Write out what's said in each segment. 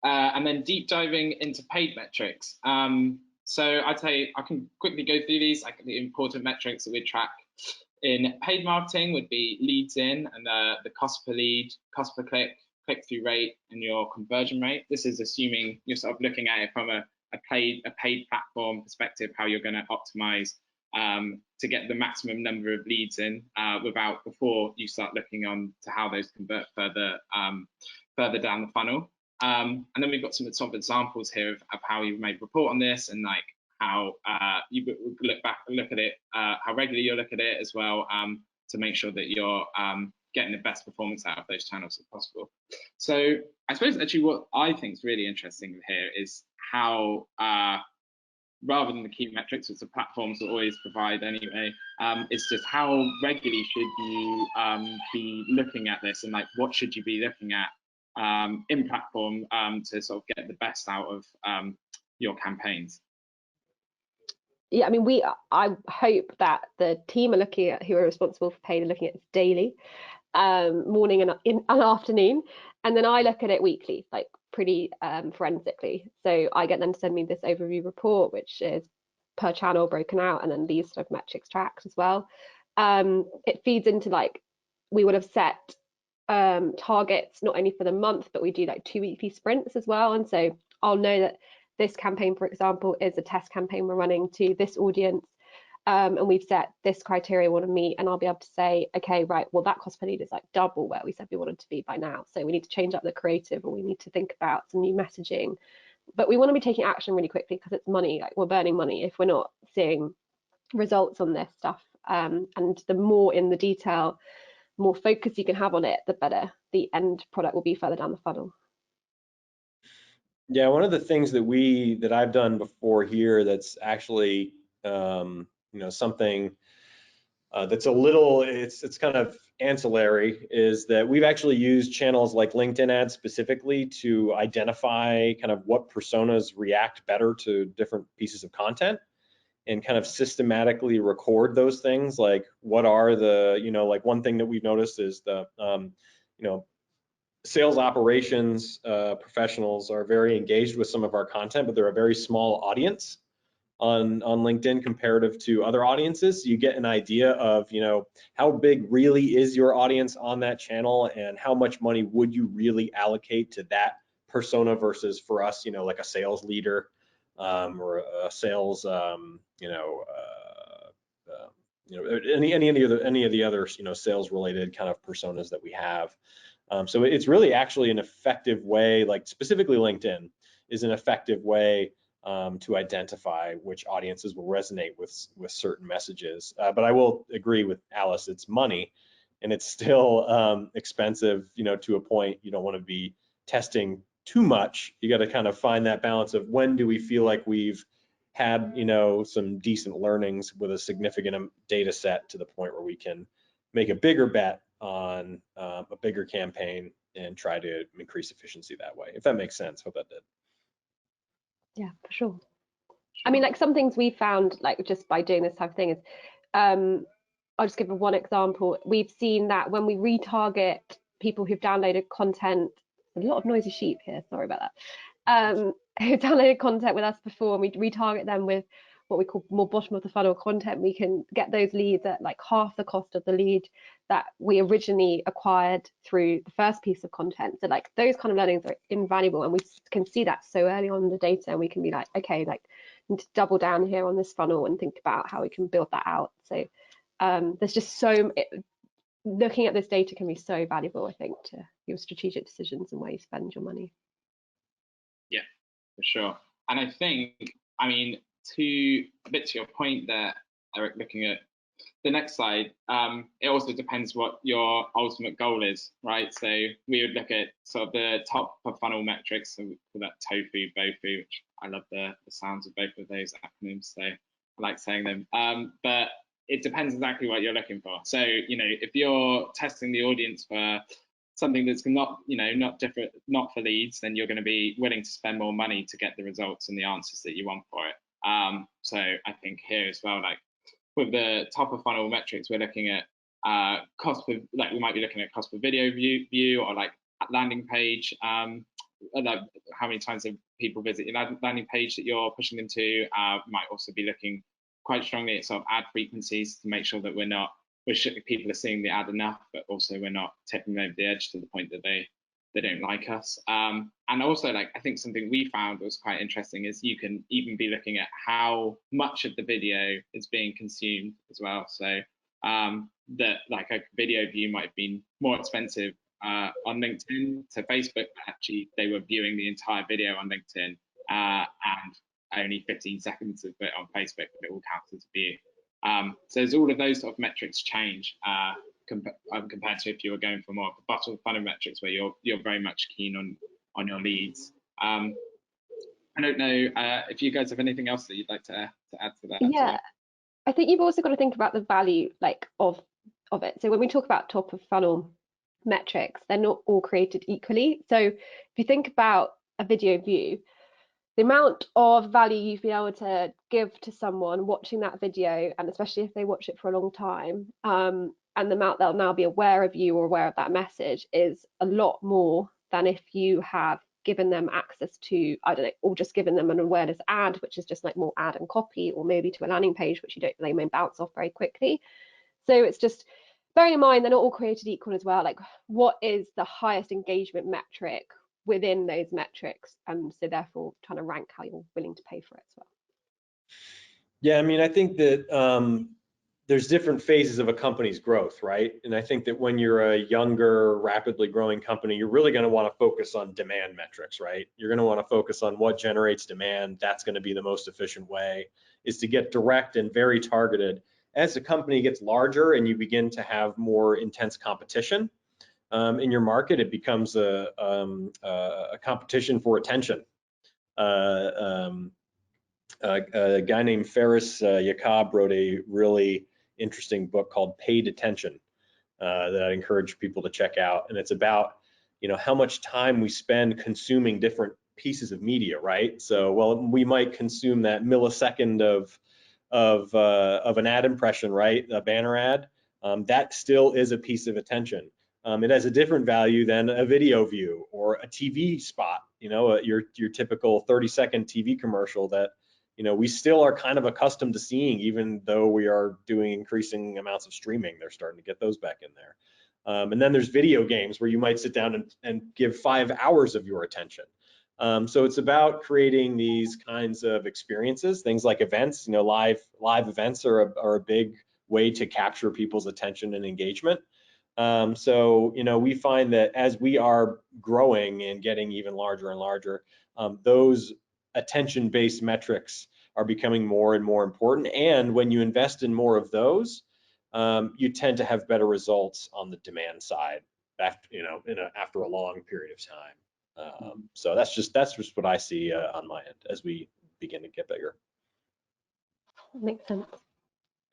And then deep diving into paid metrics. So I'd say I can quickly go through these. Like the important metrics that we track in paid marketing would be leads in and the cost per lead, cost per click, click-through rate, and your conversion rate. This is assuming you're sort of looking at it from a paid platform perspective, how you're going to optimize to get the maximum number of leads in before you start looking on to how those convert further down the funnel. And then we've got some sort of examples here of how you may report on this, and like how you look at it, how regularly you look at it as well, to make sure that you're getting the best performance out of those channels as possible. So I suppose actually what I think is really interesting here is how rather than the key metrics, which the platforms will always provide anyway, it's just how regularly should you be looking at this, and like what should you be looking at in platform to sort of get the best out of your campaigns. Yeah, I mean, I hope that the team are looking at, who are responsible for paid, are looking at this daily, morning and afternoon, and then I look at it weekly, like pretty forensically. So I get them to send me this overview report, which is per channel broken out, and then these sort of metrics tracked as well. It feeds into, like, we would have set targets not only for the month, but we do like 2 weekly sprints as well. And so I'll know that this campaign, for example, is a test campaign we're running to this audience, and we've set this criteria we want to meet, and I'll be able to say, okay, right, well, that cost per lead is like double where we said we wanted to be by now, so we need to change up the creative, or we need to think about some new messaging. But we want to be taking action really quickly, because it's money. Like, we're burning money if we're not seeing results on this stuff, and the more in the detail, more focus you can have on it, the better the end product will be further down the funnel. Yeah, one of the things that I've done before here that's actually something that's a little, it's kind of ancillary, is that we've actually used channels like LinkedIn ads specifically to identify kind of what personas react better to different pieces of content, and kind of systematically record those things. Like, what are the, like, one thing that we've noticed is the sales operations professionals are very engaged with some of our content, but they're a very small audience on LinkedIn comparative to other audiences. So you get an idea of, how big really is your audience on that channel, and how much money would you really allocate to that persona versus, for us, like a sales leader or a sales, any of the other, sales related kind of personas that we have. So it's really actually an effective way, like specifically LinkedIn is an effective way to identify which audiences will resonate with certain messages. But I will agree with Alice, it's money, and it's still expensive, to a point. You don't want to be testing too much. You got to kind of find that balance of when do we feel like we've had, some decent learnings with a significant data set to the point where we can make a bigger bet on a bigger campaign and try to increase efficiency that way, if that makes sense. Hope that did. Yeah, for sure. I mean, like, some things we found, like, just by doing this type of thing is, I'll just give one example. We've seen that when we retarget people who've downloaded content, a lot of noisy sheep here, sorry about that, who downloaded content with us before, and we retarget them with what we call more bottom of the funnel content, we can get those leads at like half the cost of the lead that we originally acquired through the first piece of content. So like, those kind of learnings are invaluable, and we can see that so early on in the data, and we can be like, okay, like, need to double down here on this funnel and think about how we can build that out. So there's just looking at this data can be so valuable, I think, to your strategic decisions and where you spend your money. Yeah, for sure. And I think, I mean, a bit to your point there, Eric, looking at the next slide, it also depends what your ultimate goal is, right? So we would look at sort of the top of funnel metrics, so we call that TOFU, BOFU, which I love the sounds of both of those acronyms, so I like saying them. But it depends exactly what you're looking for. So, if you're testing the audience for something that's not for leads, then you're going to be willing to spend more money to get the results and the answers that you want for it. So I think here as well, like with the top of funnel metrics, we're looking at cost per, like we might be looking at cost per video view or like landing page like how many times have people visit your landing page that you're pushing them to. Might also be looking quite strongly at sort of ad frequencies to make sure that people are seeing the ad enough, but also we're not tipping them over the edge to the point that they don't like us. And also, like, I think something we found was quite interesting is you can even be looking at how much of the video is being consumed as well. So that like a video view might have been more expensive on LinkedIn to Facebook, but actually they were viewing the entire video on LinkedIn and only 15 seconds of it on Facebook, but it all counts as a view. So there's all of those sort of metrics change compared to if you were going for more bottom of funnel metrics where you're very much keen on your leads. I don't know if you guys have anything else that you'd like to add to that. Yeah, I think you've also got to think about the value like of it. So when we talk about top of funnel metrics, they're not all created equally. So if you think about a video view, the amount of value you've been able to give to someone watching that video, and especially if they watch it for a long time, and the amount they'll now be aware of you or aware of that message is a lot more than if you have given them access to, I don't know, or just given them an awareness ad, which is just like more ad and copy, or maybe to a landing page, which they may bounce off very quickly. So it's just bearing in mind they're not all created equal as well. Like, what is the highest engagement metric within those metrics, and so therefore trying to rank how you're willing to pay for it as well. Yeah, I mean, I think that there's different phases of a company's growth, right? And I think that when you're a younger, rapidly growing company, you're really going to want to focus on demand metrics, right? You're going to want to focus on what generates demand. That's going to be the most efficient way, is to get direct and very targeted. As the company gets larger and you begin to have more intense competition in your market, it becomes a competition for attention. A guy named Ferris Yacob wrote a really interesting book called Paid Attention that I encourage people to check out. And it's about, how much time we spend consuming different pieces of media, right? So, well, we might consume that millisecond of an ad impression, right? A banner ad. That still is a piece of attention. It has a different value than a video view or a TV spot, your typical 30-second TV commercial that, we still are kind of accustomed to seeing, even though we are doing increasing amounts of streaming. They're starting to get those back in there. And then there's video games where you might sit down and give 5 hours of your attention. So it's about creating these kinds of experiences, things like events. Live events are a big way to capture people's attention and engagement. So we find that as we are growing and getting even larger and larger, those attention-based metrics are becoming more and more important. And when you invest in more of those, you tend to have better results on the demand side after a long period of time. So that's just what I see on my end as we begin to get bigger. Makes sense.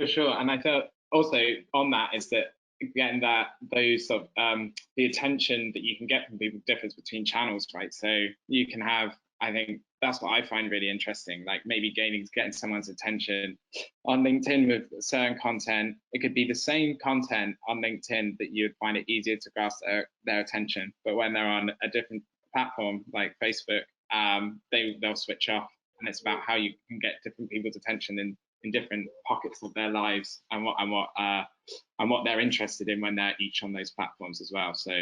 For sure. And I felt also on that is that, again, that those sort of the attention that you can get from people differs between channels, right? So you can have, I think that's what I find really interesting, like maybe getting someone's attention on LinkedIn with certain content. It could be the same content on LinkedIn that you'd find it easier to grasp their attention, but when they're on a different platform like Facebook, they'll switch off. And it's about how you can get different people's attention in different pockets of their lives and what they're interested in when they're each on those platforms as well. So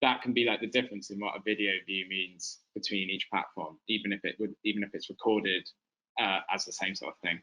that can be like the difference in what a video view means between each platform, even if it's recorded as the same sort of thing.